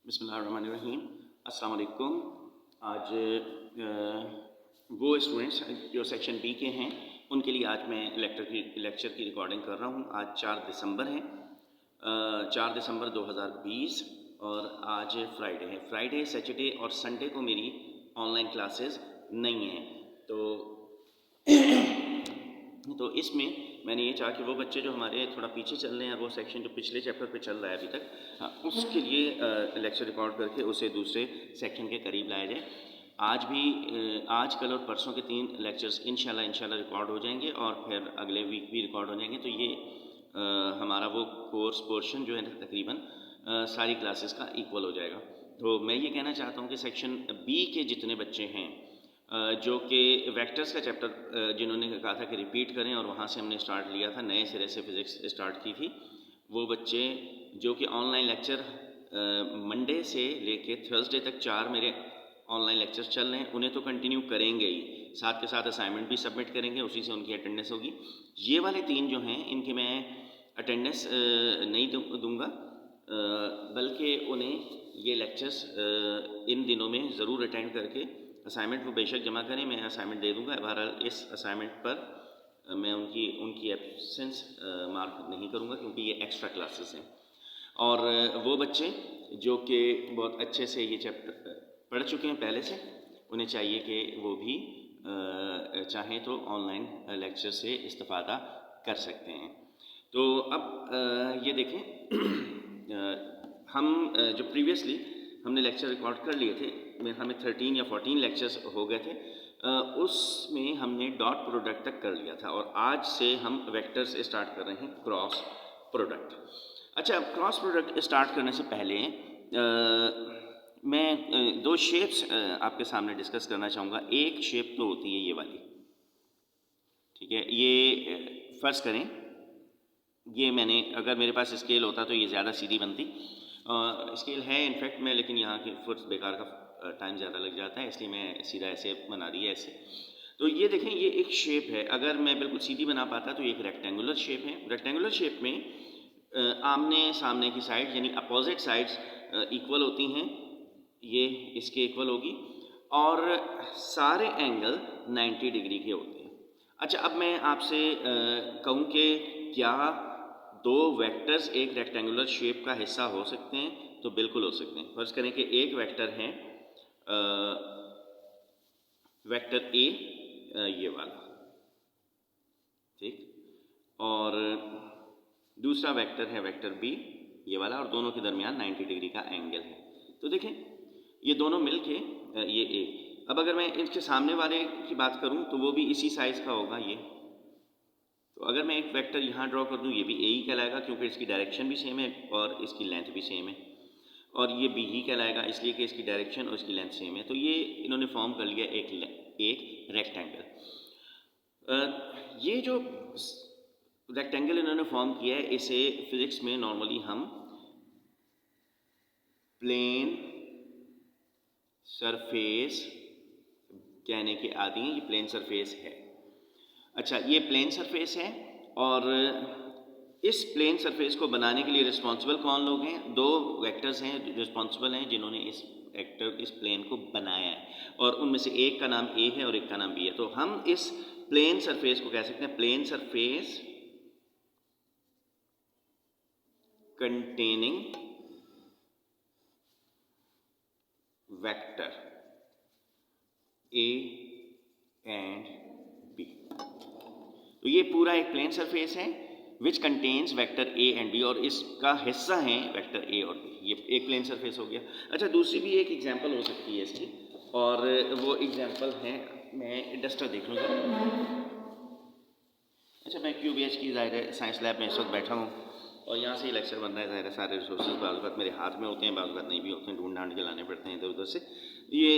बिस्मिल्लाहिर्रहमानिर्रहीम। अस्सलाम वालेकुम। आज वो स्टूडेंट्स जो सेक्शन बी के हैं उनके लिए आज मैं लेक्चर की रिकॉर्डिंग कर रहा हूँ। आज 4 दिसंबर है, 4 दिसंबर 2020 और आज फ्राइडे है। फ्राइडे, सैटरडे और संडे को मेरी ऑनलाइन क्लासेस नहीं हैं। तो इसमें मैंने ये चाहा कि वो बच्चे जो हमारे थोड़ा पीछे चल रहे हैं, वो सेक्शन जो पिछले चैप्टर पे चल रहा है अभी तक, उसके लिए लेक्चर रिकॉर्ड करके उसे दूसरे सेक्शन के करीब लाया जाए। आज भी आज कल और परसों के 3 लेक्चर्स इंशाल्लाह रिकॉर्ड हो जाएंगे और फिर अगले वीक भी रिकॉर्ड हो जाएंगे। तो ये हमारा वो कोर्स पोर्शन जो है तकरीबन सारी क्लासेस का इक्वल हो जाएगा। तो मैं ये कहना चाहता हूँ कि सेक्शन बी के जितने बच्चे हैं जो कि वेक्टर्स का चैप्टर जिन्होंने कहा था कि रिपीट करें और वहाँ से हमने स्टार्ट लिया था, नए सिरे से फिज़िक्स स्टार्ट की थी, वो बच्चे जो कि ऑनलाइन लेक्चर मंडे से लेके थर्सडे तक 4 मेरे ऑनलाइन लेक्चर्स चल रहे हैं, उन्हें तो कंटिन्यू करेंगे ही, साथ के साथ असाइनमेंट भी सबमिट करेंगे, उसी से उनकी अटेंडेंस होगी। ये वाले 3 जो हैं इनकी मैं अटेंडेंस नहीं दूँगा, बल्कि उन्हें ये लेक्चर्स इन दिनों में ज़रूर अटेंड करके असाइनमेंट वो बेशक जमा करें, मैं असाइनमेंट दे दूंगा। बहरहाल इस असाइनमेंट पर मैं उनकी एब्सेंस मार्क नहीं करूंगा क्योंकि ये एक्स्ट्रा क्लासेस हैं। और वो बच्चे जो कि बहुत अच्छे से ये चैप्टर पढ़ चुके हैं पहले से, उन्हें चाहिए कि वो भी चाहें तो ऑनलाइन लेक्चर से इस्तेफ़ादा कर सकते हैं। तो अब ये देखें हम जो प्रीवियसली हमने लेक्चर रिकॉर्ड कर लिए थे, हमें 13 या 14 लेक्चर्स हो गए थे, उसमें हमने डॉट प्रोडक्ट तक कर लिया था और आज से हम वेक्टर्स स्टार्ट कर रहे हैं क्रॉस प्रोडक्ट। अच्छा, क्रॉस प्रोडक्ट स्टार्ट करने से पहले मैं 2 शेप्स आपके सामने डिस्कस करना चाहूँगा। एक शेप तो होती है ये वाली, ठीक है, ये फ़र्ज़ करें ये मैंने, अगर मेरे पास स्केल होता तो ये ज़्यादा सीधी बनती, स्केल है इनफैक्ट में, लेकिन यहाँ के फुट बेकार का टाइम ज़्यादा लग जाता है, इसलिए मैं सीधा ऐसे बना दिया ऐसे। तो ये देखें, ये एक शेप है, अगर मैं बिल्कुल सीधी बना पाता तो ये एक रेक्टेंगुलर शेप है। रेक्टेंगुलर शेप में आमने सामने की साइड यानी अपोजिट साइड्स इक्वल होती हैं, ये इसके इक्वल होगी और सारे एंगल 90 डिग्री के होते हैं। अच्छा, अब मैं आपसे कहूँ कि क्या 2 वेक्टर्स एक रेक्टेंगुलर शेप का हिस्सा हो सकते हैं? तो बिल्कुल हो सकते हैं। फर्ज करें कि एक वेक्टर है वेक्टर ए, ये वाला, ठीक, और दूसरा वेक्टर है वेक्टर बी, ये वाला, और दोनों के दरमियान 90 डिग्री का एंगल है। तो देखें ये दोनों मिलके ये ए। अब अगर मैं इसके सामने वाले की बात करूं तो वो भी इसी साइज़ का होगा ये। तो अगर मैं एक वेक्टर यहाँ ड्रॉ कर दूँ, ये भी ए ही कहलाएगा क्योंकि इसकी डायरेक्शन भी सेम है और इसकी लेंथ भी सेम है, और ये बी ही कहलाएगा इसलिए कि इसकी डायरेक्शन और इसकी लेंथ सेम है। तो ये इन्होंने फॉर्म कर लिया एक रेक्टेंगल। ये जो रेक्टेंगल इन्होंने फॉर्म किया है, इसे फिजिक्स में नॉर्मली हम प्लेन सरफेस कहने के आदी हैं। ये प्लेन सरफेस है। अच्छा, ये प्लेन सरफेस है और इस प्लेन सरफेस को बनाने के लिए रिस्पॉन्सिबल कौन लोग हैं? 2 वेक्टर्स हैं रिस्पॉन्सिबल हैं जिन्होंने इस प्लेन को बनाया है, और उनमें से एक का नाम ए है और एक का नाम बी है। तो हम इस प्लेन सरफेस को कह सकते हैं plane surface containing vector A and B. तो ये पूरा एक प्लेन सरफेस है which contains vector A and B, और इसका हिस्सा है वेक्टर ए और बी। ये एक प्लेन सरफेस हो गया। अच्छा, दूसरी भी एक एग्जांपल हो सकती है इसकी, और वो एग्जांपल है, मैं डस्टर देख लूँ। अच्छा, मैं QBH की ज़ाहिर साइंस लैब में इस वक्त बैठा हूँ और यहाँ से ही लेक्चर बन रहा है। ज़ाहिर सारे रिसोर्सेज बाज़ वक़्त मेरे हाथ में होते हैं, बाज़ वक़्त नहीं भी होते हैं, ढूंढ ढांड के लाने पड़ते हैं इधर उधर से। ये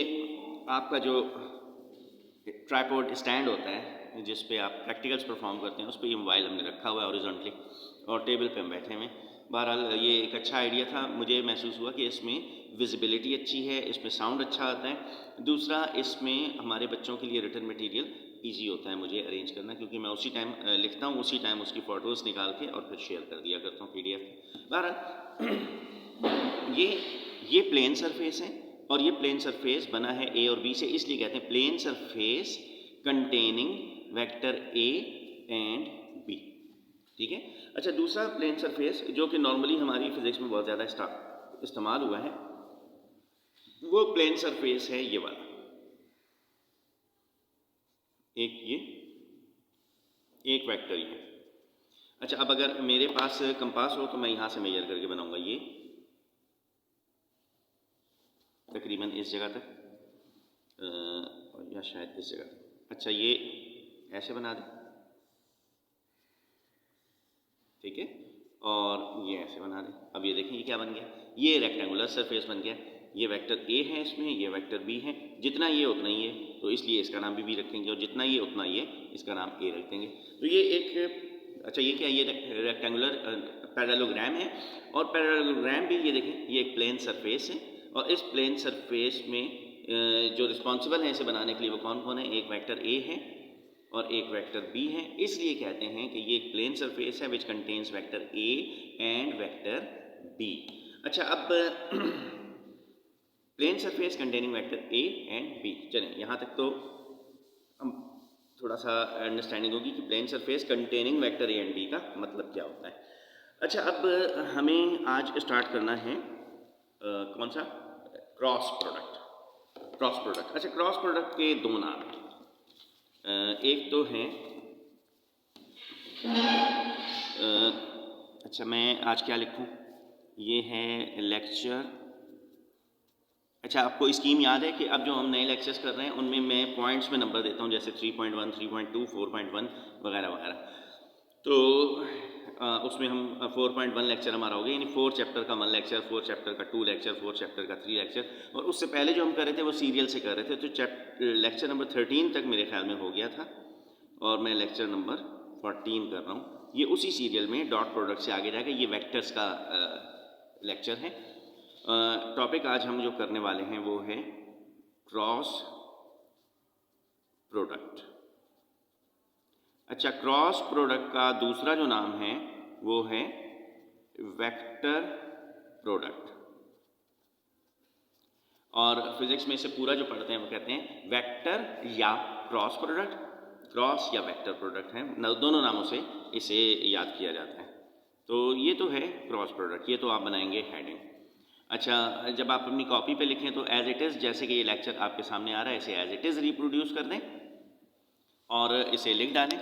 आपका जो ट्राइपॉड स्टैंड होता है जिस पे आप प्रैक्टिकल्स परफॉर्म करते हैं, उस पर ये मोबाइल हमने रखा हुआ है हॉरिजॉन्टली, और टेबल पे हम बैठे हुए हैं। बहरहाल ये एक अच्छा आइडिया था, मुझे महसूस हुआ कि इसमें विजिबिलिटी अच्छी है, इसमें साउंड अच्छा आता है। दूसरा, इसमें हमारे बच्चों के लिए रिटन मटेरियल ईजी होता है मुझे अरेंज करना, क्योंकि मैं उसी टाइम लिखता हूँ, उसी टाइम उसकी फ़ोटोज़ निकाल के और फिर शेयर कर दिया करता हूँ PDF। बहरहाल ये प्लेन सरफेस है और ये प्लेन सरफेस बना है ए और बी से, इसलिए कहते हैं plane surface containing vector A and B. ठीक है। अच्छा, दूसरा प्लेन सरफेस जो कि नॉर्मली हमारी फिजिक्स में बहुत ज़्यादा इस्तेमाल हुआ है, वो प्लेन सरफेस है ये वाला, एक वेक्टर ये। अच्छा, अब अगर मेरे पास कंपास हो तो मैं यहाँ से मेजर करके बनाऊंगा ये तकरीबन इस जगह तक, या शायद इस जगह तक। अच्छा, ये ऐसे बना दें, ठीक है, और ये ऐसे बना दें। अब ये देखें ये क्या बन गया, ये रेक्टेंगुलर सरफेस बन गया। ये वेक्टर ए है इसमें, ये वेक्टर बी है, जितना ये उतना ही है, तो इसलिए इसका नाम भी रखेंगे, और जितना ये उतना ये, इसका नाम ए रख देंगे। तो ये एक, अच्छा ये क्या, ये रेक्टेंगुलर पैरेललोग्राम है, और पैरेललोग्राम भी ये देखें ये एक प्लेन सरफेस है, और इस प्लेन सरफेस में जो रिस्पॉन्सिबल है इसे बनाने के लिए वो कौन कौन है, एक वेक्टर ए है और एक वेक्टर बी है। इसलिए कहते हैं कि ये एक प्लेन सरफेस है which contains vector A and vector B. अच्छा, अब plane surface containing vector A and B, चलें यहाँ तक तो हम थोड़ा सा अंडरस्टैंडिंग होगी कि plane surface containing vector A and B का मतलब क्या होता है। अच्छा, अब हमें आज स्टार्ट करना है कौन सा, क्रॉस प्रोडक्ट। अच्छा, क्रॉस प्रोडक्ट के दो नाम हैं, एक तो है अच्छा मैं आज क्या लिखूं, ये है लेक्चर। अच्छा, आपको स्कीम याद है कि अब जो हम नए लेक्चर्स कर रहे हैं उनमें मैं पॉइंट्स में नंबर देता हूँ, जैसे 3.1, 3.2, 4.1 वगैरह वगैरह। तो उसमें हम 4.1 लेक्चर हमारा हो गया, यानी 4 चैप्टर का 1 लेक्चर, 4 चैप्टर का 2 लेक्चर, 4 चैप्टर का 3 लेक्चर। और उससे पहले जो हम कर रहे थे वो सीरियल से कर रहे थे, तो लेक्चर नंबर 13 तक मेरे ख्याल में हो गया था, और मैं लेक्चर नंबर 14 कर रहा हूँ। ये उसी सीरियल में डॉट प्रोडक्ट से आगे जाकर ये वेक्टर्स का लेक्चर है। टॉपिक आज हम जो करने वाले हैं वो है क्रॉस प्रोडक्ट। अच्छा, क्रॉस प्रोडक्ट का दूसरा जो नाम है वो है वेक्टर प्रोडक्ट, और फिजिक्स में इसे पूरा जो पढ़ते हैं वो कहते हैं वेक्टर या क्रॉस प्रोडक्ट, क्रॉस या वेक्टर प्रोडक्ट है, दोनों नामों से इसे याद किया जाता है। तो ये तो है क्रॉस प्रोडक्ट, ये तो आप बनाएंगे हेडिंग। अच्छा, जब आप अपनी कॉपी पे लिखें तो एज इट इज़, जैसे कि ये लेक्चर आपके सामने आ रहा है, इसे एज इट इज़ रिप्रोड्यूस कर दें और इसे लिख डालें।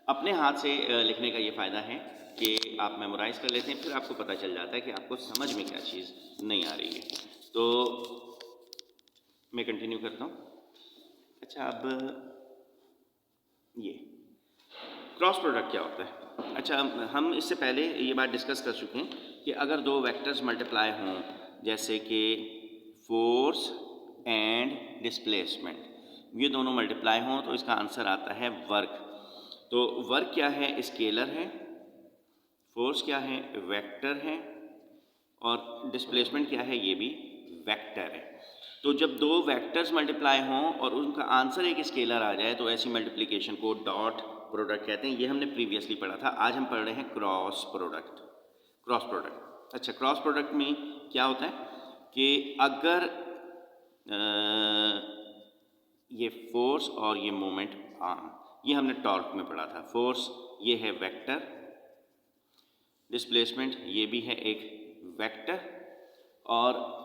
अपने हाथ से लिखने का ये फ़ायदा है कि आप मेमोराइज़ कर लेते हैं, फिर आपको पता चल जाता है कि आपको समझ में क्या चीज़ नहीं आ रही है। तो मैं कंटिन्यू करता हूँ। अच्छा, अब ये क्रॉस प्रोडक्ट क्या होता है। अच्छा, हम इससे पहले ये बात डिस्कस कर चुके हैं कि अगर दो वेक्टर्स मल्टीप्लाई हों, जैसे कि फोर्स एंड डिस्प्लेसमेंट, ये दोनों मल्टीप्लाई हों तो इसका आंसर आता है वर्क। तो वर्क क्या है, स्केलर है, फोर्स क्या है, वेक्टर है, और डिस्प्लेसमेंट क्या है, ये भी वेक्टर है। तो जब दो वेक्टर्स मल्टीप्लाई हों और उनका आंसर एक स्केलर आ जाए तो ऐसी मल्टीप्लिकेशन को डॉट प्रोडक्ट कहते हैं। ये हमने प्रीवियसली पढ़ा था। आज हम पढ़ रहे हैं क्रॉस प्रोडक्ट। अच्छा, क्रॉस प्रोडक्ट में क्या होता है कि अगर ये फोर्स और ये मोमेंट आर्म, ये हमने टॉर्क में पढ़ा था। फोर्स ये है वेक्टर, डिस्प्लेसमेंट ये भी है एक वेक्टर, और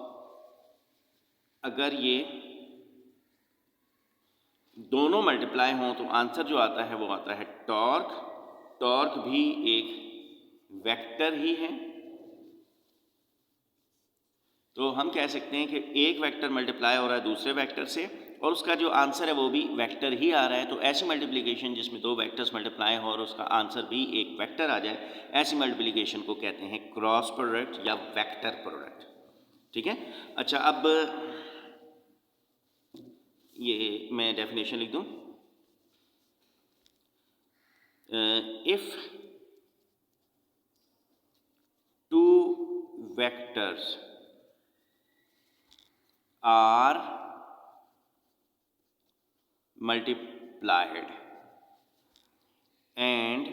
अगर ये दोनों मल्टीप्लाई हों तो आंसर जो आता है वो आता है टॉर्क। टॉर्क भी एक वेक्टर ही है। तो हम कह सकते हैं कि एक वेक्टर मल्टीप्लाई हो रहा है दूसरे वेक्टर से और उसका जो आंसर है वो भी वेक्टर ही आ रहा है। तो ऐसी मल्टीप्लिकेशन जिसमें दो वेक्टर्स मल्टीप्लाई हो और उसका आंसर भी एक वेक्टर आ जाए, ऐसी मल्टीप्लिकेशन को कहते हैं क्रॉस प्रोडक्ट या वेक्टर प्रोडक्ट। ठीक है। अच्छा, अब ये मैं डेफिनेशन लिख दूं। If two vectors are multiplied and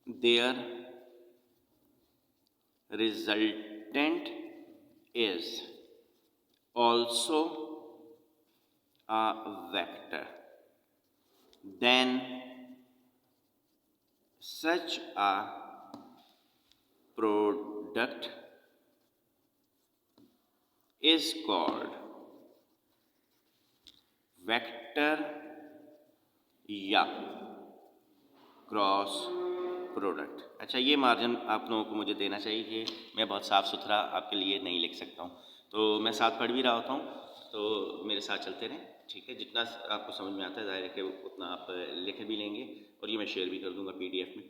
their resultant resultant is also a vector, then such a product is called vector या क्रॉस प्रोडक्ट। अच्छा, ये मार्जिन आप लोगों को मुझे देना चाहिए कि मैं बहुत साफ़ सुथरा आपके लिए नहीं लिख सकता हूँ, तो मैं साथ पढ़ भी रहा होता हूँ, तो मेरे साथ चलते रहें, ठीक है। जितना आपको समझ में आता है ज़ाहिर है कि उतना आप लिख भी लेंगे, और ये मैं शेयर भी कर दूँगा PDF में।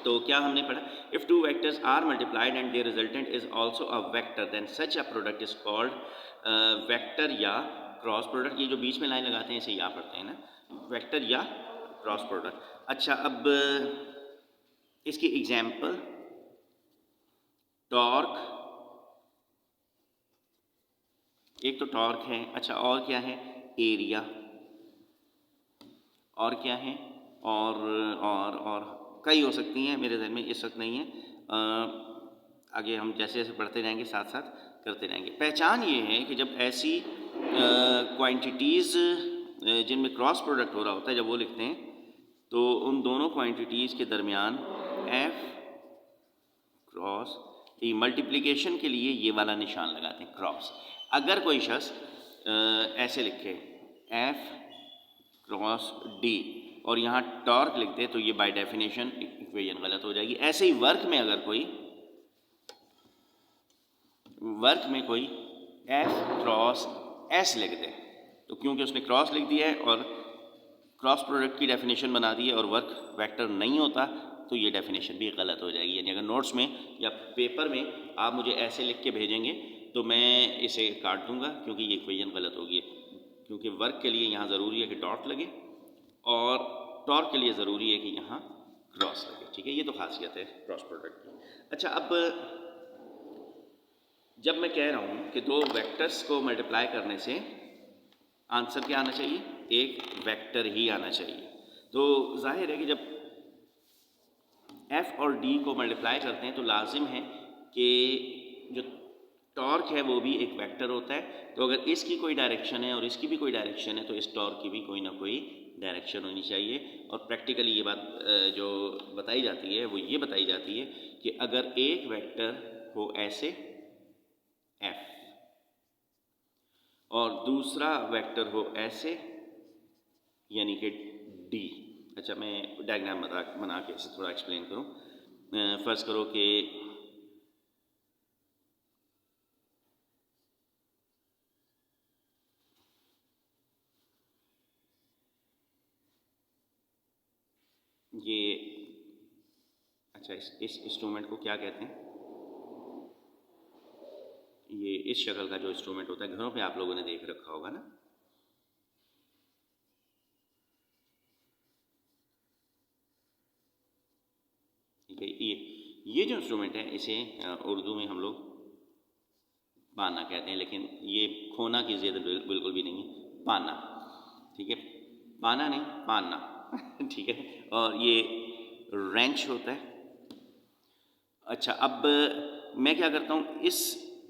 तो क्या हमने पढ़ा, if two vectors are multiplied and their resultant is also a vector then such a product is called vector या क्रॉस प्रोडक्ट। ये जो बीच में लाइन लगाते हैं इसे या पढ़ते हैं ना, वेक्टर या क्रॉस प्रोडक्ट। अच्छा, अब इसकी एग्जाम्पल, टॉर्क, एक तो टॉर्क है, अच्छा और क्या है, एरिया, और क्या है, और कई हो सकती हैं, मेरे ध्यान में इस वक्त नहीं है। आगे हम जैसे जैसे पढ़ते जाएंगे साथ साथ करते रहेंगे। पहचान ये है कि जब ऐसी क्वांटिटीज़ जिनमें क्रॉस प्रोडक्ट हो रहा होता है, जब वो लिखते हैं तो उन दोनों क्वांटिटीज़ के दरमियान एफ क्रॉस ई मल्टीप्लिकेशन के लिए ये वाला निशान लगाते हैं, क्रॉस। अगर कोई शख्स ऐसे लिखे एफ क्रॉस डी और यहाँ टॉर्क लिखते तो ये बाय डेफिनेशन इक्वेशन गलत हो जाएगी। ऐसे ही वर्क में अगर कोई एफ क्रॉस एस लिख दे, तो क्योंकि उसने क्रॉस लिख दिया है और क्रॉस प्रोडक्ट की डेफिनेशन बना दी है और वर्क वेक्टर नहीं होता, तो ये डेफिनेशन भी गलत हो जाएगी। यानी अगर नोट्स में या पेपर में आप मुझे ऐसे लिख के भेजेंगे तो मैं इसे काट दूंगा, क्योंकि ये इक्वेशन गलत होगी। क्योंकि वर्क के लिए यहाँ ज़रूरी है कि डॉट लगे और टॉर्क के लिए ज़रूरी है कि यहाँ क्रॉस लगे, ठीक है। ये तो खासियत है क्रॉस प्रोडक्ट की। अच्छा, अब जब मैं कह रहा हूँ कि दो वेक्टर्स को मल्टीप्लाई करने से आंसर क्या आना चाहिए, एक वेक्टर ही आना चाहिए, तो जाहिर है कि जब F और D को मल्टीप्लाई करते हैं तो लाजिम है कि जो टॉर्क है वो भी एक वेक्टर होता है। तो अगर इसकी कोई डायरेक्शन है और इसकी भी कोई डायरेक्शन है तो इस टॉर्क की भी कोई ना कोई डायरेक्शन होनी चाहिए। और प्रैक्टिकली ये बात जो बताई जाती है वो ये बताई जाती है कि अगर एक वेक्टर हो ऐसे F और दूसरा वेक्टर हो ऐसे यानी कि D। अच्छा, मैं डायग्राम बना के इसे थोड़ा एक्सप्लेन करूँ। फ़र्ज़ करो कि ये, अच्छा इस इंस्ट्रूमेंट को क्या कहते हैं, ये इस शक्ल का जो इंस्ट्रूमेंट होता है घरों पे आप लोगों ने देख रखा होगा ना, ठीक है। ये जो इंस्ट्रूमेंट है इसे उर्दू में हम लोग पाना कहते हैं, लेकिन ये खोना की ज़िद बिल्कुल भी नहीं है, पाना, ठीक है, पाना नहीं पाना ठीक है। और ये रेंच होता है। अच्छा, अब मैं क्या करता हूँ,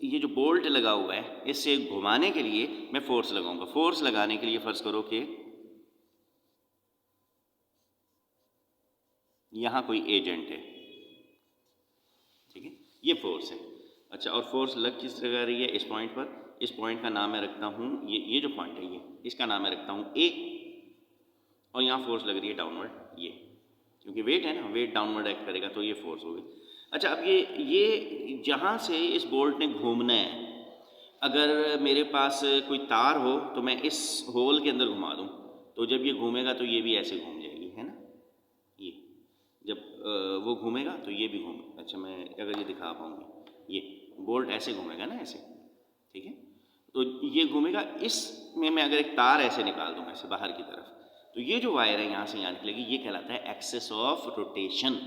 ये जो बोल्ट लगा हुआ है इससे घुमाने के लिए मैं फोर्स लगाऊंगा। फोर्स लगाने के लिए फ़र्ज़ करो कि यहाँ कोई एजेंट है, ठीक है, ये फोर्स है। अच्छा, और फोर्स लग किस जगह रही है, इस पॉइंट पर। इस पॉइंट का नाम मैं रखता हूँ, ये जो पॉइंट है ये, इसका नाम मैं रखता हूँ ए, और यहाँ फोर्स लग रही है डाउनवर्ड, ये क्योंकि वेट है ना, वेट डाउनवर्ड एक्ट करेगा तो ये फोर्स होगी। अच्छा, अब ये जहाँ से इस बोल्ट ने घूमना है, अगर मेरे पास कोई तार हो तो मैं इस होल के अंदर घुमा दूँ, तो जब ये घूमेगा तो ये भी ऐसे घूम जाएगी, है ना। ये जब वो घूमेगा तो ये भी घूमेगा। अच्छा, मैं अगर ये दिखा पाऊँगी, ये बोल्ट ऐसे घूमेगा ना, ऐसे, ठीक है, तो ये घूमेगा। इसमें मैं अगर एक तार ऐसे निकाल दूँ ऐसे बाहर की तरफ, तो ये जो वायर है यहाँ से यहाँ निकलेगी, ये कहलाता है एक्सिस ऑफ रोटेशन,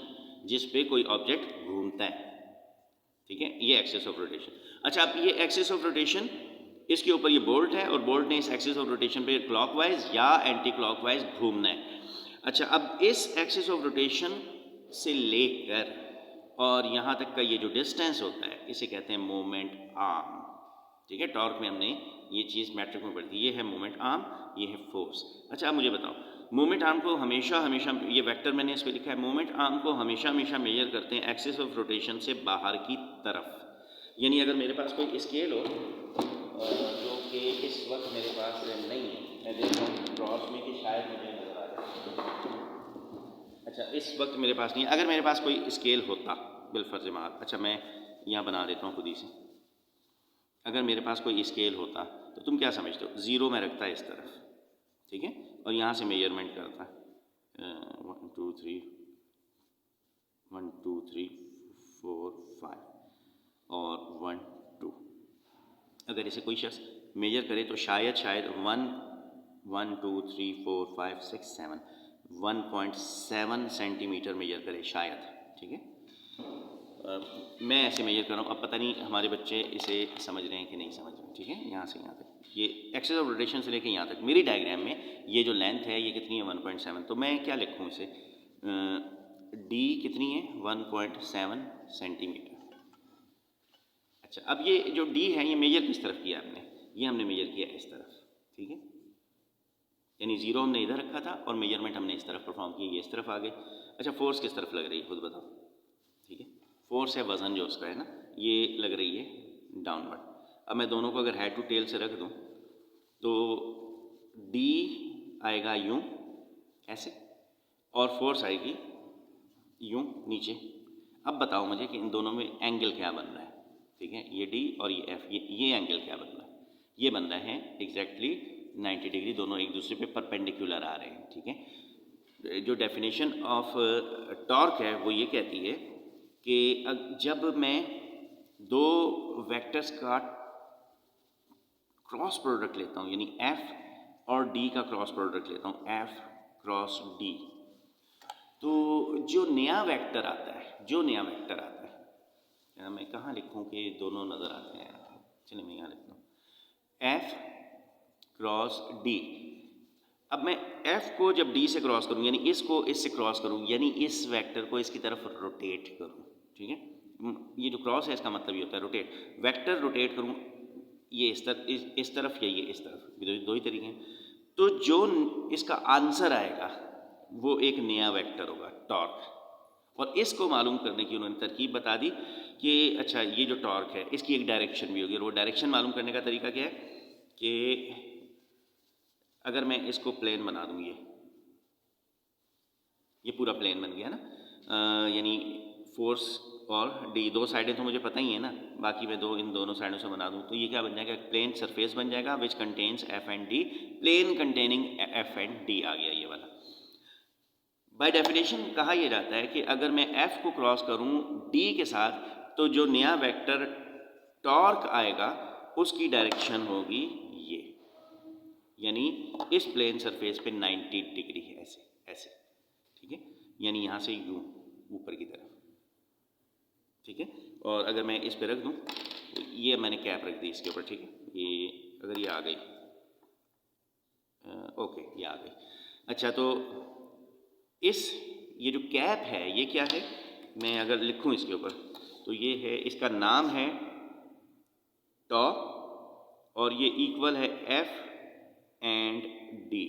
जिस पे कोई ऑब्जेक्ट घूमता है, ठीक है, ये एक्सिस ऑफ रोटेशन। अच्छा, अब ये एक्सिस ऑफ रोटेशन, इसके ऊपर ये बोल्ट है और बोल्ट ने इस एक्सिस ऑफ रोटेशन पे क्लॉकवाइज या एंटी क्लॉकवाइज घूमना है। अच्छा, अब इस एक्सिस ऑफ रोटेशन से लेकर और यहाँ तक का ये जो डिस्टेंस होता है इसे कहते हैं मोमेंट आर्म। ठीक है, टॉर्क में हमने ये चीज़ मैट्रिक में पढ़ी थी। ये है मोमेंट आर्म, ये है फोर्स। अच्छा, अब मुझे बताओ, मोमेंट आर्म को हमेशा ये वेक्टर मैंने इस पर लिखा है, मोमेंट आर्म को हमेशा मेजर करते हैं एक्सिस ऑफ रोटेशन से बाहर की तरफ। यानी अगर मेरे पास कोई स्केल हो जो कि इस वक्त मेरे पास नहीं है, मैं देखता हूँ क्रॉस में कि शायद मुझे नज़र आ जाए। अच्छा, इस वक्त मेरे पास नहीं है। अगर मेरे पास कोई स्केल होता बिलफर्ज माल, अच्छा मैं यहाँ बना देता हूँ खुद ही से, अगर मेरे पास कोई स्केल होता तो तुम क्या समझते हो, ज़ीरो में रखता है इस तरफ, ठीक है, और यहाँ से मेजरमेंट करता 1 2 3 1 2 3 4 5 और 1 2। अगर इसे कोई शख्स मेजर करे तो शायद 1 2 3 4 5 6 7 1.7 सेंटीमीटर मेजर करे शायद। ठीक है, मैं ऐसे मेजर कर रहा हूँ। अब पता नहीं हमारे बच्चे इसे समझ रहे हैं कि नहीं समझ रहे। ठीक है, यहाँ से यहाँ तक ये एक्सिस ऑफ रोटेशन से लेके यहाँ तक मेरी डायग्राम में ये जो लेंथ है ये कितनी है 1.7। तो मैं क्या लिखूँ इसे, डी कितनी है 1.7 सेंटीमीटर। अच्छा, अब ये जो डी है ये मेजर किस तरफ किया आपने, ये हमने मेजर किया इस तरफ। ठीक है, यानी ज़ीरो हमने इधर रखा था और मेजरमेंट हमने इस तरफ परफॉर्म की, ये इस तरफ आ गए। अच्छा, फोर्स किस तरफ लग रही है खुद बताओ। ठीक है, फोर्स है वज़न जो उसका है ना, ये लग रही है डाउनवर्ड। अब मैं दोनों को अगर हेड टू टेल से रख दूं तो डी आएगा यूं ऐसे और फोर्स आएगी यूं नीचे। अब बताओ मुझे कि इन दोनों में एंगल क्या बन रहा है। ठीक है, ये डी और ये एफ, ये एंगल क्या बन रहा है, ये बन रहा है एग्जैक्टली 90 डिग्री, दोनों एक दूसरे पे परपेंडिकुलर आ रहे हैं। ठीक है, जो डेफिनेशन ऑफ टॉर्क है वो ये कहती है कि जब मैं दो वेक्टर्स का क्रॉस प्रोडक्ट लेता हूँ, यानी एफ और डी का क्रॉस प्रोडक्ट लेता हूँ, एफ क्रॉस डी, तो जो नया वेक्टर आता है मैं कहाँ लिखूँ कि दोनों नज़र आते हैं, चलिए मैं यहाँ लिखता हूँ एफ क्रॉस डी। अब मैं एफ को जब डी से क्रॉस करूँ, यानी इसको इससे क्रॉस करूँ, यानी इस वेक्टर को इसकी तरफ रोटेट करूँ। ठीक है, ये जो क्रॉस है इसका मतलब ये होता है रोटेट। वेक्टर रोटेट करूँ ये इस तरफ या ये इस तरफ, दो ही तरीके हैं। तो जो इसका आंसर आएगा वो एक नया वेक्टर होगा टॉर्क। और इसको मालूम करने की उन्होंने तरकीब बता दी कि अच्छा ये जो टॉर्क है इसकी एक डायरेक्शन भी होगी। और वो डायरेक्शन मालूम करने का तरीका क्या है कि अगर मैं इसको प्लेन बना दूँ, ये पूरा प्लेन बन गया ना, यानी फोर्स और डी दो साइडें तो मुझे पता ही है ना, बाकी मैं इन दोनों साइडों से बना दूँ तो ये क्या बन जाएगा, प्लेन सरफेस बन जाएगा which contains F and D, plane containing F and D आ गया ये वाला। बाय डेफिनेशन कहा यह जाता है कि अगर मैं एफ को क्रॉस करूँ डी के साथ तो जो नया वेक्टर टॉर्क आएगा उसकी डायरेक्शन होगी ये, यानी इस प्लेन सरफेस पे 90 डिग्री है, ऐसे। ठीक है, यानी यहाँ से यूं ऊपर की तरफ। ठीक है, और अगर मैं इस पे रख दूं तो ये मैंने कैप रख दी इसके ऊपर। ठीक है, ये अगर ये आ गई, ओके ये आ गई। अच्छा, तो ये जो कैप है ये क्या है, मैं अगर लिखूं इसके ऊपर तो ये है, इसका नाम है टॉप और ये इक्वल है एफ एंड डी।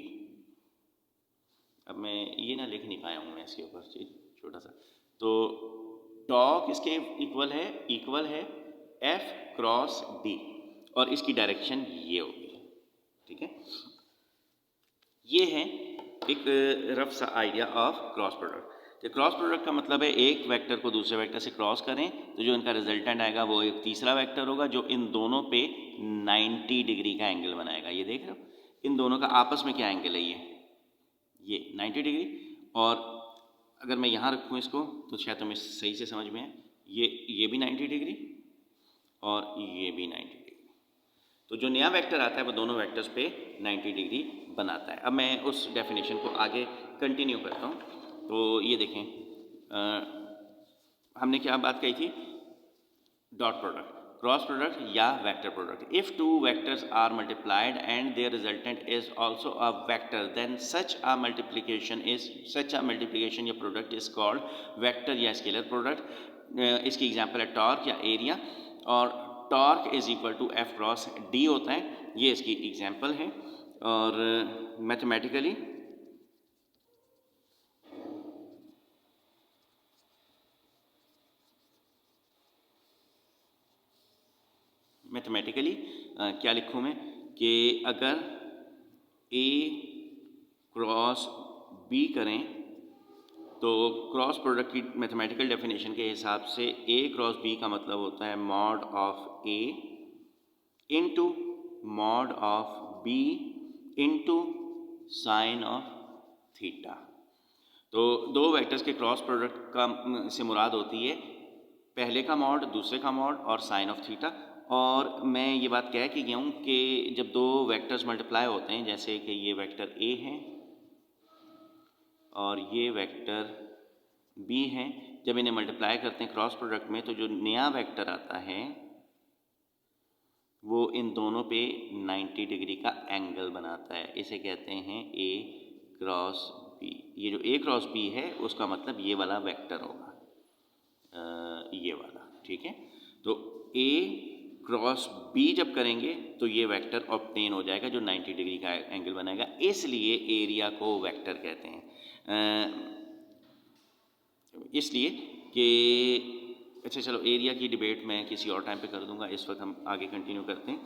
अब मैं ये ना लिख नहीं पाया हूँ मैं इसके ऊपर छोटा सा, तो टॉर्क इसके इक्वल है एफ क्रॉस डी और इसकी डायरेक्शन ये होगी। ठीक है, ये है एक रफ सा आइडिया ऑफ क्रॉस प्रोडक्ट। तो क्रॉस प्रोडक्ट का मतलब है एक वेक्टर को दूसरे वेक्टर से क्रॉस करें तो जो इनका रिजल्टेंट आएगा वो एक तीसरा वेक्टर होगा जो इन दोनों पे 90 डिग्री का एंगल बनाएगा। ये देख रहे हो, इन दोनों का आपस में क्या एंगल है, ये 90 डिग्री। और अगर मैं यहाँ रखूँ इसको तो शायद तुम्हें सही से समझ में आए, ये भी 90 डिग्री और ये भी 90 डिग्री। तो जो नया वेक्टर आता है वो दोनों वेक्टर्स पे 90 डिग्री बनाता है। अब मैं उस डेफिनेशन को आगे कंटिन्यू करता हूँ। तो ये देखें, हमने क्या बात कही थी, डॉट प्रोडक्ट, क्रॉस प्रोडक्ट या vector product. If two vectors are multiplied and their resultant is also a vector then such a multiplication या प्रोडक्ट इज कॉल्ड वेक्टर या स्केलर प्रोडक्ट। इसकी एग्जांपल है टॉर्क या एरिया, और torque is equal to F cross D होता है, ये इसकी एग्जांपल है। और मैथमेटिकली क्या लिखूँ मैं कि अगर ए क्रॉस बी करें तो क्रॉस प्रोडक्ट की मैथमेटिकल डेफिनेशन के हिसाब से ए क्रॉस बी का मतलब होता है mod of A into mod of B into sine of theta. तो दो वेक्टर्स के क्रॉस प्रोडक्ट का से मुराद होती है पहले का मॉड, दूसरे का मॉड और साइन ऑफ थीटा। और मैं ये बात कह के गया हूँ कि जब दो वेक्टर्स मल्टीप्लाई होते हैं, जैसे कि ये वेक्टर ए है और ये वेक्टर बी है, जब इन्हें मल्टीप्लाई करते हैं क्रॉस प्रोडक्ट में तो जो नया वेक्टर आता है वो इन दोनों पे 90 डिग्री का एंगल बनाता है। इसे कहते हैं ए क्रॉस बी। ये जो ए क्रॉस बी है उसका मतलब ये वाला वेक्टर होगा, ये वाला, ठीक है। तो ए क्रॉस बी जब करेंगे तो ये वेक्टर ऑब्टेन हो जाएगा जो 90 डिग्री का एंगल बनाएगा, इसलिए एरिया को वेक्टर कहते हैं। इसलिए कि अच्छा चलो एरिया की डिबेट मैं किसी और टाइम पे कर दूंगा, इस वक्त हम आगे कंटिन्यू करते हैं।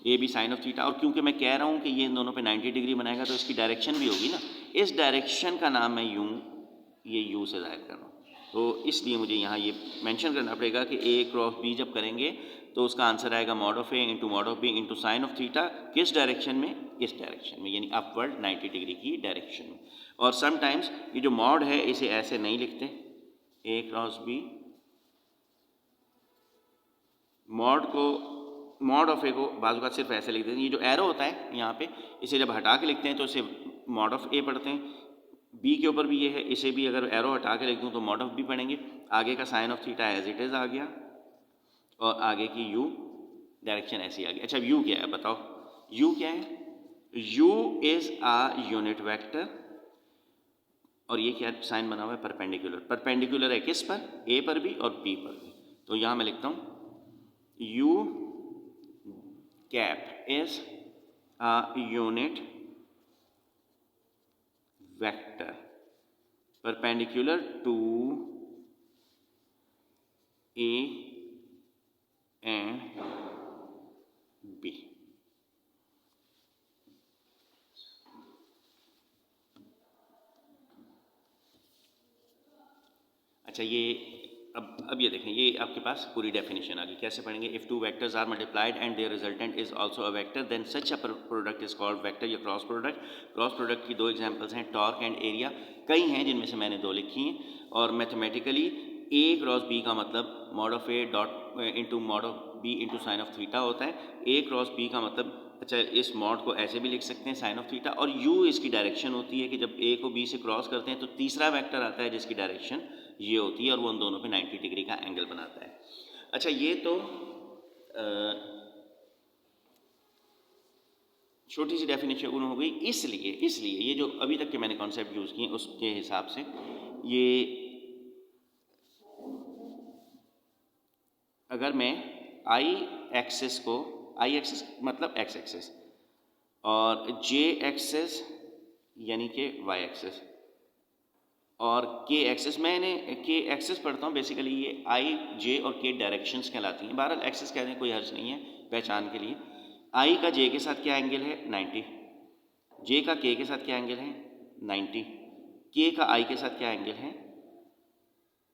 A B sine of theta, और क्योंकि मैं कह रहा हूँ कि ये इन दोनों पे 90 डिग्री बनाएगा तो इसकी डायरेक्शन भी होगी ना, इस डायरेक्शन का नाम मैं ये यू से जाहिर कर रहा हूँ। तो इसलिए मुझे यहाँ ये मेंशन करना पड़ेगा कि ए क्रॉस बी जब करेंगे तो उसका आंसर आएगा mod of A into mod of B into sine of theta. किस डायरेक्शन में? इस डायरेक्शन में, यानी अपवर्ड 90 डिग्री की डायरेक्शन में। और समटाइम्स ये जो मॉड है इसे ऐसे नहीं लिखते, ए क्रॉस बी, मॉड ऑफ ए को बाजू का सिर्फ ऐसे लिख देते हैं। ये जो एरो होता है यहाँ पे, इसे जब हटा के लिखते हैं तो इसे मॉड ऑफ ए पढ़ते हैं। बी के ऊपर भी ये है, इसे भी अगर एरो हटा के लिख दूँ तो मॉड ऑफ बी पढ़ेंगे। आगे का sine of theta as it is आ गया और आगे की यू डायरेक्शन ऐसी आ गई। अच्छा यू क्या है बताओ, यू क्या है? U is a unit vector, और ये क्या साइन बना हुआ है? परपेंडिकुलर। परपेंडिकुलर है किस पर? ए पर भी और बी पर भी। तो यहाँ मैं लिखता हूँ U cap is a unit vector perpendicular to A and B. अच्छा ये अब ये देखें, ये आपके पास पूरी डेफिनेशन आ गई। कैसे पढ़ेंगे? If two vectors are multiplied and their resultant is also a vector then such a product is called vector या क्रॉस प्रोडक्ट। क्रॉस प्रोडक्ट की दो एग्जांपल्स हैं, टॉर्क एंड एरिया। कई हैं जिनमें से मैंने दो लिखी हैं। और मैथमेटिकली ए क्रॉस बी का मतलब mod of A dot into mod of B into sine of theta होता है। ए क्रॉस बी का मतलब, अच्छा इस मॉड को ऐसे भी लिख सकते हैं साइन ऑफ थीटा, और यू इसकी डायरेक्शन होती है कि जब ए को बी से क्रॉस करते हैं तो तीसरा वेक्टर आता है जिसकी डायरेक्शन ये होती है और वो उन दोनों पे 90 डिग्री का एंगल बनाता है। अच्छा ये तो छोटी सी डेफिनेशन हो गई। इसलिए ये जो अभी तक के मैंने कॉन्सेप्ट यूज़ किए उसके हिसाब से ये, अगर मैं आई एक्सिस को, आई एक्सिस मतलब एक्स एक्सिस, और जे एक्सिस यानी कि वाई एक्सिस, और के एक्सिस, मैंने के एक्सिस पढ़ता हूँ बेसिकली, ये आई जे और के डायरेक्शंस कहलाती हैं। बहरहाल एक्सिस कहने कोई हर्ज नहीं है पहचान के लिए। आई का जे के साथ क्या एंगल है? 90। जे का के साथ क्या एंगल है? 90। के का आई के साथ क्या एंगल है?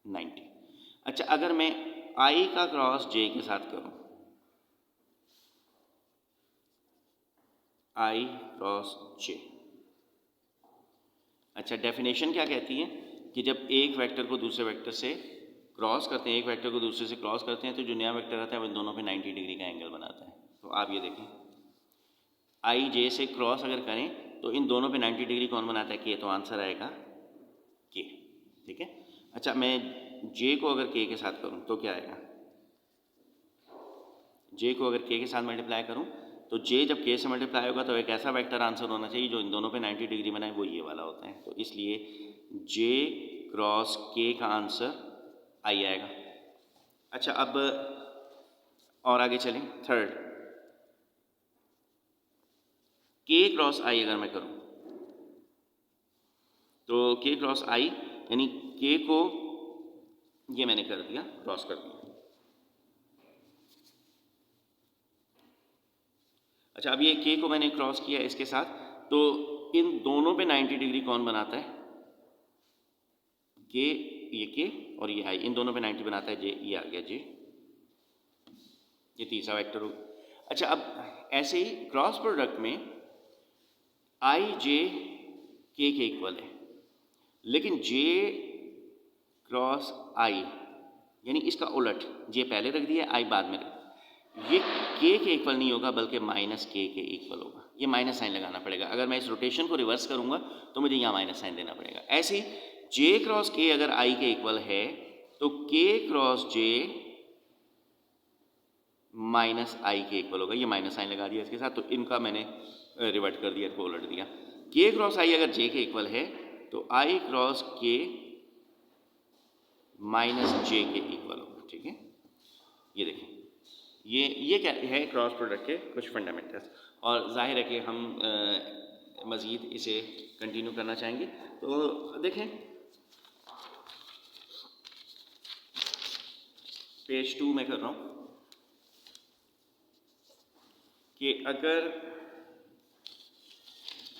90। अच्छा अगर मैं आई का क्रॉस जे के साथ करूँ, आई क्रॉस जे, अच्छा डेफिनेशन क्या कहती है कि जब एक वेक्टर को दूसरे वेक्टर से क्रॉस करते हैं, एक वेक्टर को दूसरे से क्रॉस करते हैं तो जो नया वेक्टर आता है वो इन दोनों पे 90 डिग्री का एंगल बनाता है। तो आप ये देखें, आई जे से क्रॉस अगर करें तो इन दोनों पे 90 डिग्री कौन बनाता है? के। तो आंसर आएगा के, ठीक है। अच्छा मैं जे को अगर के साथ करूँ तो क्या आएगा? जे को अगर के साथ मल्टीप्लाई करूँ तो जे जब के से मल्टीप्लाई होगा तो एक ऐसा वेक्टर आंसर होना चाहिए जो इन दोनों पे 90 डिग्री बनाए, वो ये वाला होता है। तो इसलिए जे क्रॉस के का आंसर आई आएगा। अच्छा, अब और आगे चलें। थर्ड, के क्रॉस आई अगर मैं करूं तो के क्रॉस आई यानी के को ये मैंने कर दिया, क्रॉस कर दिया। अच्छा, अब ये के को मैंने क्रॉस किया इसके साथ, तो इन दोनों पे 90 डिग्री कौन बनाता है? के, ये के और ये आई, इन दोनों पे 90 बनाता है जे, ये आ गया जे, ये तीसरा वेक्टर हो। अच्छा, अब ऐसे ही क्रॉस प्रोडक्ट में आई जे के इक्वल है, लेकिन जे क्रॉस आई यानी इसका उलट, जे पहले रख दिया, आई बाद में रख दिया, ये के इक्वल नहीं होगा बल्कि माइनस के इक्वल होगा। ये माइनस साइन लगाना पड़ेगा। अगर मैं इस रोटेशन को रिवर्स करूंगा तो मुझे यहाँ माइनस साइन देना पड़ेगा। ऐसे ही जे क्रॉस के अगर आई के इक्वल है तो के क्रॉस जे माइनस आई के इक्वल होगा। ये माइनस साइन लगा दिया इसके साथ, तो इनका मैंने रिवर्ट कर दिया, इनको उलट दिया। के क्रॉस आई अगर जे के इक्वल है तो आई क्रॉस के माइनस जे के इक्वल होगा। ठीक है, ये देखिए, ये क्या है क्रॉस प्रोडक्ट के कुछ फंडामेंटल्स, और जाहिर है कि हम मज़ीद इसे कंटिन्यू करना चाहेंगे। तो देखें पेज 2 में कर रहा हूँ कि अगर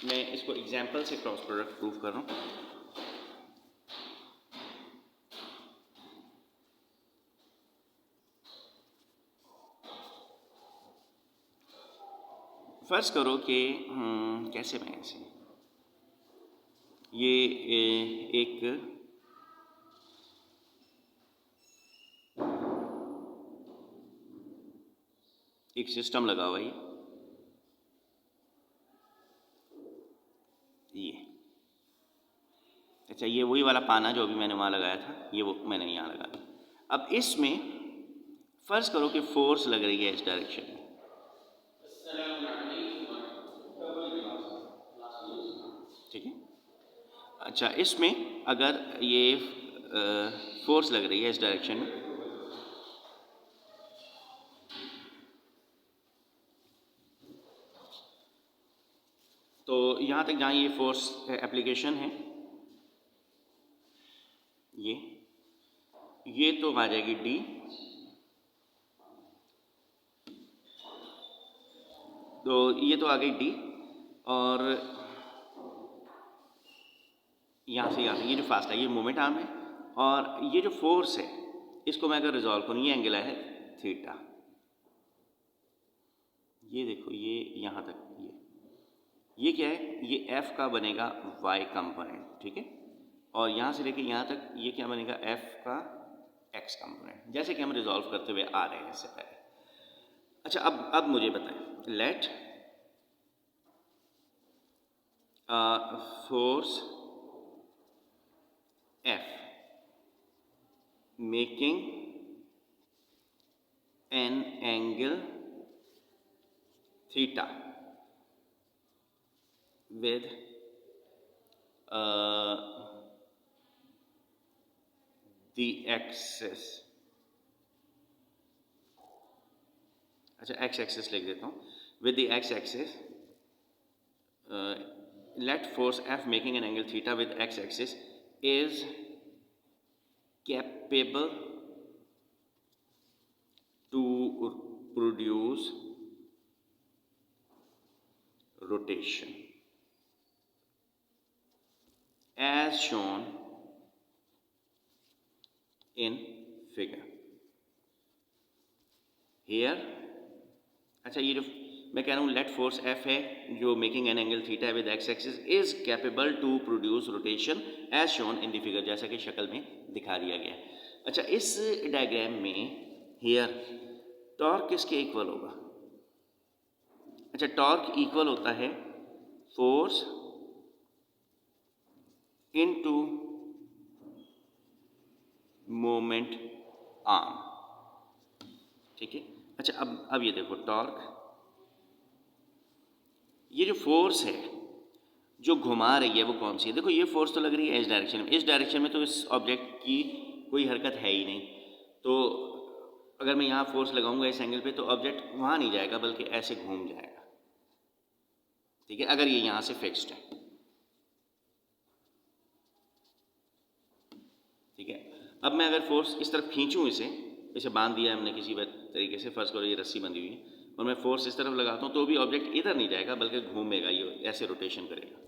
मैं इसको एग्जाम्पल से क्रॉस प्रोडक्ट प्रूव कर रहा हूँ। फर्ज करो कि कैसे मैं ऐसे ये एक सिस्टम लगा हुआ है, ये अच्छा, ये वही वाला पाना जो अभी मैंने वहाँ लगाया था, ये वो मैंने यहाँ लगा दिया। अब इसमें फर्ज करो कि फोर्स लग रही है इस डायरेक्शन में, ठीक है। अच्छा, इसमें अगर ये फोर्स लग रही है इस डायरेक्शन में, तो यहाँ तक जहाँ ये फोर्स एप्लीकेशन है, ये तो आ जाएगी डी, तो ये तो आ गई डी, और यहाँ से ये जो फास्ट है ये मोमेंट आर्म है, और ये जो फोर्स है इसको मैं अगर रिजॉल्व करूँ, ये एंगल है थीटा, ये देखो, ये यहाँ तक ये क्या है, ये एफ का बनेगा वाई कंपोनेंट, ठीक है, और यहाँ से लेके यहाँ तक ये क्या बनेगा, एफ का एक्स कंपोनेंट, जैसे कि हम रिजॉल्व करते हुए आ रहे हैं इससे पहले। अच्छा, अब मुझे बताएं, let force F making an angle theta with the axis, अच्छा x एक्सिस लिख देता हूँ, with the x axis let force F making an angle theta with x axis is capable to produce rotation as shown in figure here। अच्छा, ये जो मैं कह रहा हूँ लेट फोर्स एफ है जो making an angle theta with X axis is capable to produce rotation as shown in the figure, जैसा कि शक्ल में दिखा दिया गया। अच्छा, इस डायग्राम में हियर टॉर्क किसके इक्वल होगा? अच्छा, टॉर्क इक्वल होता है फोर्स इनटू मोमेंट आर्म, ठीक है। अच्छा, अब ये देखो टॉर्क, ये जो फोर्स है जो घुमा रही है वो कौन सी है? देखो, ये फोर्स तो लग रही है इस डायरेक्शन में, इस डायरेक्शन में तो इस ऑब्जेक्ट की कोई हरकत है ही नहीं, तो अगर मैं यहाँ फोर्स लगाऊंगा इस एंगल पे तो ऑब्जेक्ट वहाँ नहीं जाएगा बल्कि ऐसे घूम जाएगा, ठीक है, अगर ये यहाँ से फिक्स्ड है, ठीक है। अब मैं अगर फोर्स इस तरफ खींचूँ, इसे बांध दिया हमने किसी तरीके से, फर्स्ट करो ये रस्सी बंधी हुई है, और मैं फोर्स इस तरफ लगाता हूँ तो भी ऑब्जेक्ट इधर नहीं जाएगा बल्कि घूमेगा, ये ऐसे रोटेशन करेगा।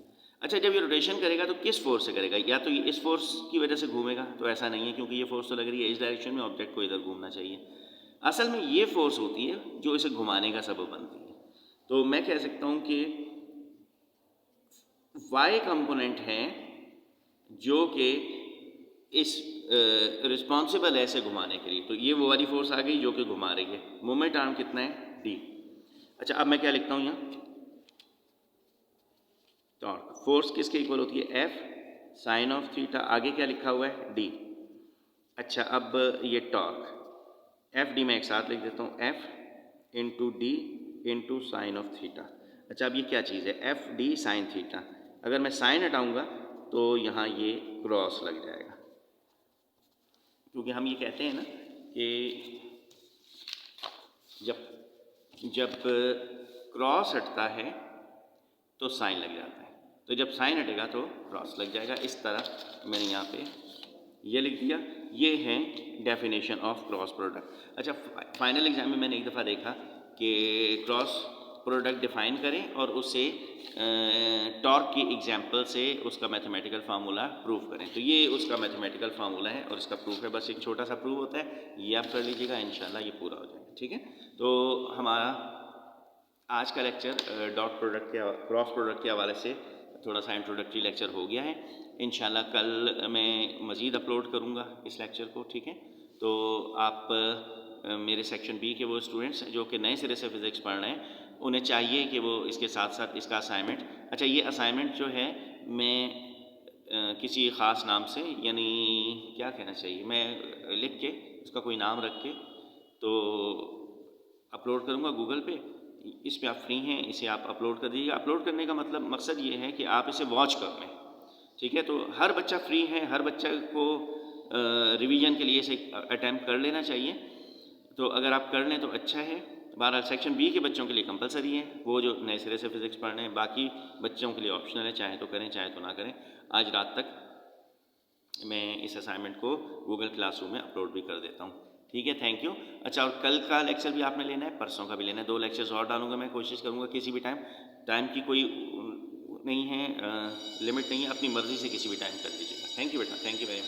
अच्छा, जब ये रोटेशन करेगा तो किस फोर्स से करेगा? या तो ये इस फोर्स की वजह से घूमेगा, तो ऐसा नहीं है क्योंकि ये फोर्स तो लग रही है इस डायरेक्शन में, ऑब्जेक्ट को इधर घूमना चाहिए। असल में ये फोर्स होती है जो इसे घुमाने का सबब बनती है। तो मैं कह सकता हूँ कि वाई कंपोनेंट है जो कि इस रिस्पॉन्सिबल है इसे घुमाने के लिए, तो ये वो वाली फोर्स आ गई जो कि घुमा रही है। मोमेंट आर्म कितना है? डी। अच्छा, अब मैं क्या लिखता हूँ यहाँ? टॉर्क। फोर्स किसके इक्वल होती है? एफ साइन ऑफ थीटा, आगे क्या लिखा हुआ है? डी। अच्छा, अब ये टॉर्क एफ डी मैं एक साथ लिख देता हूँ, F into D into sine of theta. अच्छा, अब ये क्या चीज़ है? F D sine theta. अगर मैं साइन हटाऊंगा तो यहाँ ये क्रॉस लग जाएगा, क्योंकि हम ये कहते हैं ना कि जब क्रॉस हटता है तो साइन लग जाता है, तो जब साइन हटेगा तो क्रॉस लग जाएगा। इस तरह मैंने यहाँ पे ये लिख दिया। ये है डेफिनेशन ऑफ क्रॉस प्रोडक्ट। अच्छा, फाइनल एग्जाम में मैंने एक दफ़ा देखा कि क्रॉस प्रोडक्ट डिफाइन करें और उसे टॉर्क की एग्जांपल से उसका मैथमेटिकल फार्मूला प्रूव करें। तो ये उसका मैथमेटिकल फार्मूला है और इसका प्रूफ है, बस एक छोटा सा प्रूफ होता है, ये आप कर लीजिएगा, इंशाल्लाह ये पूरा हो जाएगा, ठीक है। तो हमारा आज का लेक्चर डॉट प्रोडक्ट के क्रॉस प्रोडक्ट के हवाले से थोड़ा सा इंट्रोडक्टरी लेक्चर हो गया है। इंशाल्लाह कल मैं मज़ीद अपलोड करूँगा इस लेक्चर को, ठीक है। तो आप मेरे सेक्शन बी के वो स्टूडेंट्स जो कि नए सिरे से फ़िज़िक्स पढ़ रहे हैं, उन्हें चाहिए कि वो इसके साथ साथ इसका असाइनमेंट, अच्छा ये असाइनमेंट जो है मैं किसी ख़ास नाम से, यानी क्या कहना चाहिए, मैं लिख के उसका कोई नाम रख के तो अपलोड करूँगा गूगल पे। इस पे आप फ्री हैं, इसे आप अपलोड कर दीजिएगा। अपलोड करने का मतलब मकसद ये है कि आप इसे वॉच कर लें, ठीक है। तो हर बच्चा फ्री है, हर बच्चा को रिवीजन के लिए इसे अटैम्प्ट कर लेना चाहिए। तो अगर आप कर लें तो अच्छा है। बहरहाल सेक्शन बी के बच्चों के लिए कंपलसरी है, वो जो नए सिरे से फ़िज़िक्स पढ़ रहे हैं, बाकी बच्चों के लिए ऑप्शनल है, चाहे तो करें चाहे तो ना करें। आज रात तक मैं इस असाइनमेंट को गूगल क्लासरूम में अपलोड भी कर देता हूँ, ठीक है। Thank you. अच्छा, और कल का लेक्चर भी आपने लेना है, परसों का भी लेना है, 2 लेक्चर्स और डालूंगा मैं, कोशिश करूँगा किसी भी टाइम की कोई नहीं है, लिमिट नहीं है, अपनी मर्ज़ी से किसी भी टाइम कर लीजिएगा। थैंक यू बेटा, थैंक यू वेरी मच।